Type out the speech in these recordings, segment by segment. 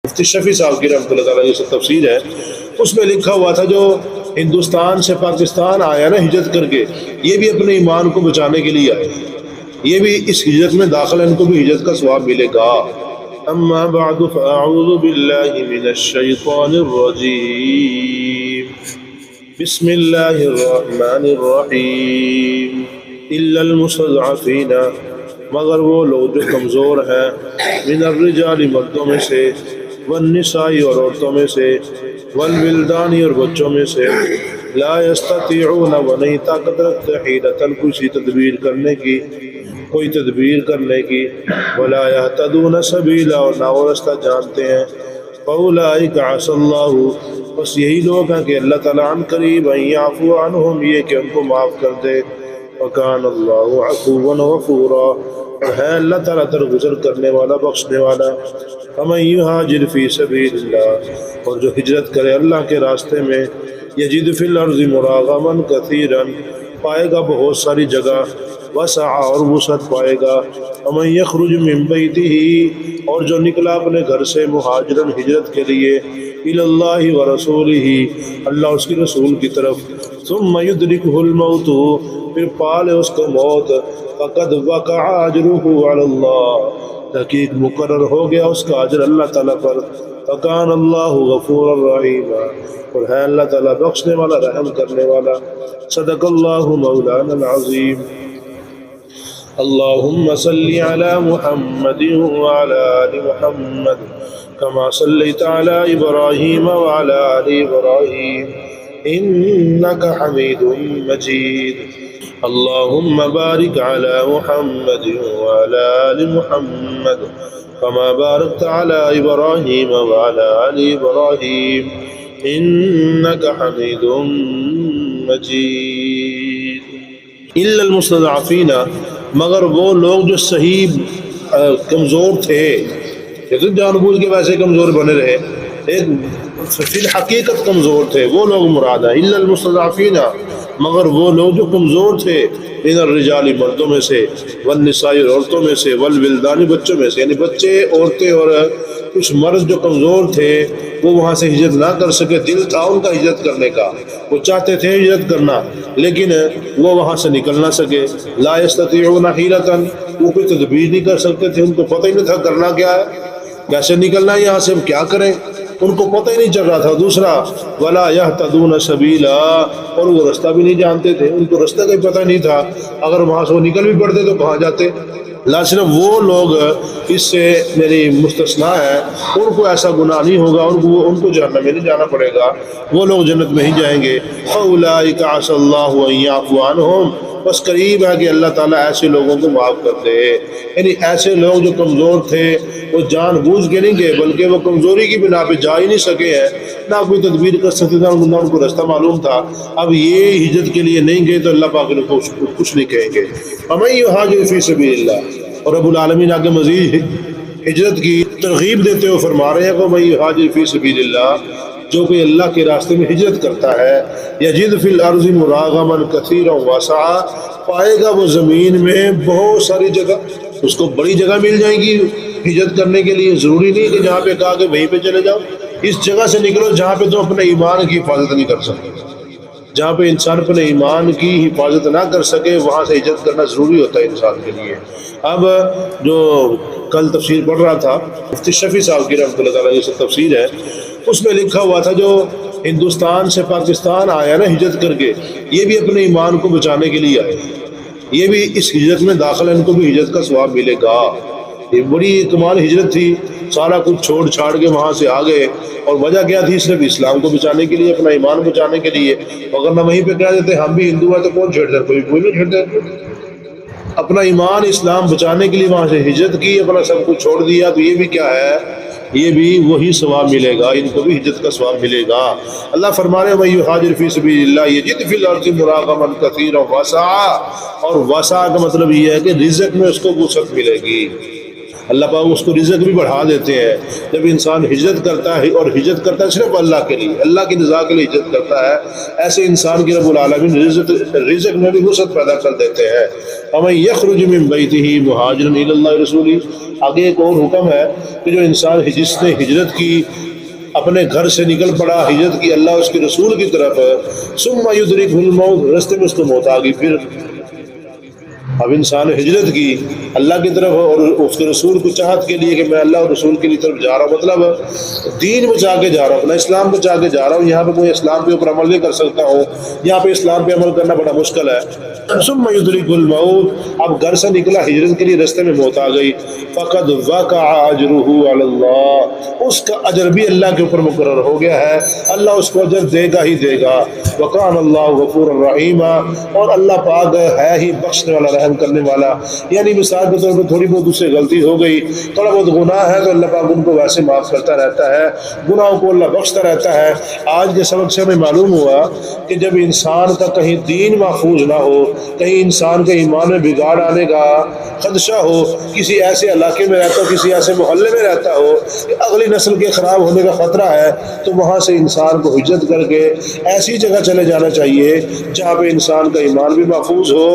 مفتی شفیع صاحب کی رحمۃ اللہ تعالیٰ کی تفسیر ہے، اس میں لکھا ہوا تھا جو ہندوستان سے پاکستان آیا نا ہجرت کر کے، یہ بھی اپنے ایمان کو بچانے کے لیے آئے، یہ بھی اس ہجرت میں داخل، ان کو بھی ہجرت کا ثواب ملے گا۔ اما بعد فاعوذ باللہ من الشیطان الرجیم، بسم اللہ الرحمن الرحیم۔ الا المستضعفین، مگر وہ لوگ جو کمزور ہیں، من الرجال مردوں میں سے، والنساء اور عورتوں میں سے، والولدان اور بچوں میں سے، لا یستطیعون وہ نہیں طاقت رکھتے، حیلۃ کسی تدبیر کرنے کی، کوئی تدبیر کرنے کی، ولا یہتدون سبیلا اور نہ وہ رستہ جانتے ہیں، فاولئک عسى اللہ، بس یہی لوگ ہیں کہ اللہ تعالیٰ عن قریب ان یعفو عنہم، یہ کہ ان کو معاف کر دے، وکان اللہ عفوا غفورا، اور ہے اللہ تعالیٰ درگزر کرنے والا، بخشنے والا۔ فمن یہاجر فی سبیل اللہ، اور جو ہجرت کرے اللہ کے راستے میں، یجد فی الارض مراغما کثیرا، پائے گا بہت ساری جگہ، وسعا اور وسعت پائے گا۔ ومن یخرج من بیتہ، اور جو نکلا اپنے گھر سے، مہاجرا ہجرت کے لیے، الی اللہ ورسولہ، اللہ اس کی رسول کی طرف، ثم یدرکہ الموت، پھر پالے اس کو موت، فقد وقع اجرہ علی اللہ، تحقیق مقرر ہو گیا اس کا اجر اللہ تعالیٰ پر، فکان اللہ غفورا رحیما، اور ہے اللہ تعالیٰ بخشنے والا، رحم کرنے والا۔ صدق اللہ مولانا العظیم۔ اللہم صلی علی محمد وعلی آل محمد کما صلیت علی ابراہیم وعلی آل ابراہیم انک حمید مجید۔ اللہم بارک علی محمد وعلی آل محمد کما بارکت علی ابراہیم وعلی آل ابراہیم انک حمید مجید۔ الا المستضعفین، مگر وہ لوگ جو صحیح کمزور تھے، یہ تو جان بوجھ کے ویسے کمزور بنے رہے، ایک فی الحقیقت کمزور تھے، وہ لوگ مراد ہیں۔ الا المستضعفین، مگر وہ لوگ جو کمزور تھے، من الرجال مردوں میں سے، والنساء اور عورتوں میں سے، والولدان بچوں میں سے، یعنی بچے، عورتیں اور کچھ مرد جو کمزور تھے، وہ وہاں سے ہجرت نہ کر سکے، دل تھا ان کا ہجرت کرنے کا، وہ چاہتے تھے ہجرت کرنا لیکن وہ وہاں سے نکل نہ سکے، لا یستطیعون حیلۃ، وہ کوئی تدبیر نہیں کر سکتے تھے، ان کو پتہ ہی نہیں تھا کرنا کیا ہے، کیسے نکلنا ہے یہاں سے، کیا کریں، ان کو پتہ ہی نہیں چل رہا تھا۔ دوسرا ولا یہتدون سبیلا، اور وہ رستہ بھی نہیں جانتے تھے، ان کو رستہ کا ہی پتہ نہیں تھا، اگر وہاں سے وہ نکل بھی پڑتے تو کہاں جاتے۔ لا صرف وہ لوگ اس سے میری مستثنا ہے، ان کو ایسا گناہ نہیں ہوگا، ان کو جہنم میں نہیں جانا پڑے گا، وہ لوگ جنت میں ہی جائیں گے۔ فاولئک عسى اللہ ان یعفو عنہم، بس قریب ہے کہ اللہ تعالیٰ ایسے لوگوں کو معاف کر دے، یعنی ایسے لوگ جو کمزور تھے، وہ جان بوجھ کے نہیں گئے بلکہ وہ کمزوری کی بنا پہ جا ہی نہیں سکے ہیں، نہ کوئی تدبیر کر سکتے تھے، نہ ان کو رستہ معلوم تھا، اب یہ ہجرت کے لیے نہیں گئے تو اللہ پاک ان کو کچھ نہیں کہیں گے۔ ومن یہاجر فی سبیل اللہ، اور رب العالمین آگے مزید ہجرت کی ترغیب دیتے ہوئے فرما رہے ہیں کہ ومن یہاجر فی سبیل اللہ، جو کوئی اللہ کے راستے میں ہجرت کرتا ہے، یجد فی الارض مراغما کثیرا وسعا، پائے گا وہ زمین میں بہت ساری جگہ، اس کو بڑی جگہ مل جائے گی ہجرت کرنے کے لیے، ضروری نہیں کہ جہاں پہ کہا کہ وہیں پہ چلے جاؤ، اس جگہ سے نکلو جہاں پہ تم اپنے ایمان کی حفاظت نہیں کر سکتے، جہاں پہ انسان اپنے ایمان کی حفاظت نہ کر سکے وہاں سے ہجرت کرنا ضروری ہوتا ہے انسان کے لیے۔ اب جو کل تفسیر پڑھ رہا تھا، مفتی شفیع صاحب کی رحمۃ اللہ تعالیٰ کی تفسیر ہے، اس میں لکھا ہوا تھا جو ہندوستان سے پاکستان آیا نا ہجرت کر کے، یہ بھی اپنے ایمان کو بچانے کے لیے آئے، یہ بھی اس ہجرت میں داخل ہے، ان کو بھی ہجرت کا ثواب ملے گا۔ یہ بڑی کمال ہجرت تھی، سارا کچھ چھوڑ چھاڑ کے وہاں سے آ گئے، اور وجہ کیا تھی؟ صرف اسلام کو بچانے کے لیے، اپنا ایمان بچانے کے لیے۔ اگر نہ وہیں پہ کہہ دیتے ہم بھی ہندو ہیں تو کون چھیڑ دے؟ کوئی نہیں چھیڑ دے۔ اپنا ایمان اسلام بچانے کے لیے وہاں سے ہجرت کی، اپنا سب کچھ چھوڑ دیا، تو یہ بھی کیا ہے؟ یہ بھی وہی ثواب ملے گا، ان کو بھی ہجرت کا ثواب ملے گا۔ اللہ فرما رہے ہیں وَمَن یُہَاجِرْ فِی سَبِیلِ اللَّهِ یَجِدْ فِی الْأَرْضِ مُرَاغَمًا کَثِیرًا وَسَعًا، اور وسع کا مطلب یہ ہے کہ رزق میں اس کو وسعت ملے گی، اللہ پاک اس کو رزق بھی بڑھا دیتے ہیں جب انسان ہجرت کرتا ہے، اور ہجرت کرتا ہے صرف اللہ کے لیے، اللہ کی رضا کے لیے ہجرت کرتا ہے، ایسے انسان کی رب العالمین رزق میں بھی وسعت پیدا کر دیتے ہیں۔ ومن یخرج من بیتہ مہاجرا الی اللہ رسولہ، آگے ایک اور حکم ہے کہ جو انسان جس نے ہجرت کی، اپنے گھر سے نکل پڑا، ہجرت کی اللہ اس کے رسول کی طرف، ثم یدرکہ الموت، راستے میں اس کو موت آ گئی، پھر اب انسان نے ہجرت کی اللہ کی طرف اور اس کے رسول کو چاہت کے لیے کہ میں اللہ اور رسول کی طرف جا رہا ہوں، مطلب دین بچا کے جا رہا ہوں، اپنا اسلام بچا کے جا رہا ہوں، یہاں پہ کوئی اسلام کے اوپر عمل نہیں کر سکتا ہوں، یہاں پہ اسلام پہ عمل کرنا بڑا مشکل ہے۔ ثم یدرکہ الموت، اب گھر سے نکلا ہجرت کے لیے، راستے میں موت آ گئی، فقد وقع اجرہ علی اللہ، اس کا اجر بھی اللہ کے اوپر مقرر ہو گیا ہے، اللہ اس کو اجر دے گا ہی دے گا۔ وکان اللہ غفورا رحیما، اور اللہ پاک ہے ہی بخشنے والا، رحم کرنے والا۔ یعنی مثال کے طور پر تھوڑی بہت اس سے غلطی ہو گئی، تھوڑا بہت گناہ ہے تو اللہ پاک ان کو ویسے معاف کرتا رہتا ہے، گناہوں کو اللہ بخشتا رہتا ہے۔ آج کے سبق سے ہمیں معلوم ہوا کہ جب انسان کا کہیں دین محفوظ نہ ہو، کہیں انسان کے ایمان میں بگاڑ آنے کا خدشہ ہو، کسی ایسے علاقے میں رہتا ہو، کسی ایسے محلے میں رہتا ہو کہ اگلی نسل کے خراب ہونے کا خطرہ ہے، تو وہاں سے انسان کو ہجرت کر کے ایسی جگہ چلے جانا چاہیے جہاں پہ انسان کا ایمان بھی محفوظ ہو،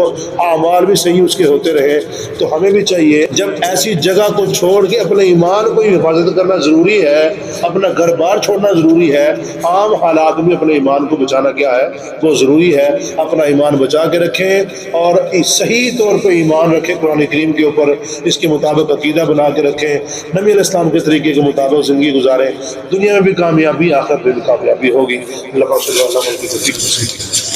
اعمال بھی صحیح اس کے ہوتے رہے۔ تو ہمیں بھی چاہیے جب ایسی جگہ کو چھوڑ کے اپنے ایمان کو حفاظت کرنا ضروری ہے، اپنا گھر بار چھوڑنا ضروری ہے، عام حالات میں اپنے ایمان کو بچانا کیا ہے وہ ضروری ہے۔ اپنا ایمان بچا کے رکھیں اور صحیح طور پہ ایمان رکھیں قرآن کریم کے اوپر، اس کے مطابق عقیدہ بنا کے رکھیں، نبی علیہ السلام کے طریقے کے مطابق زندگی گزاریں، دنیا میں بھی کامیابی آخرت میں بھی کامیابی ہوگی۔ اللہ پاک صلی اللہ علیہ وسلم کی توفیق نصیب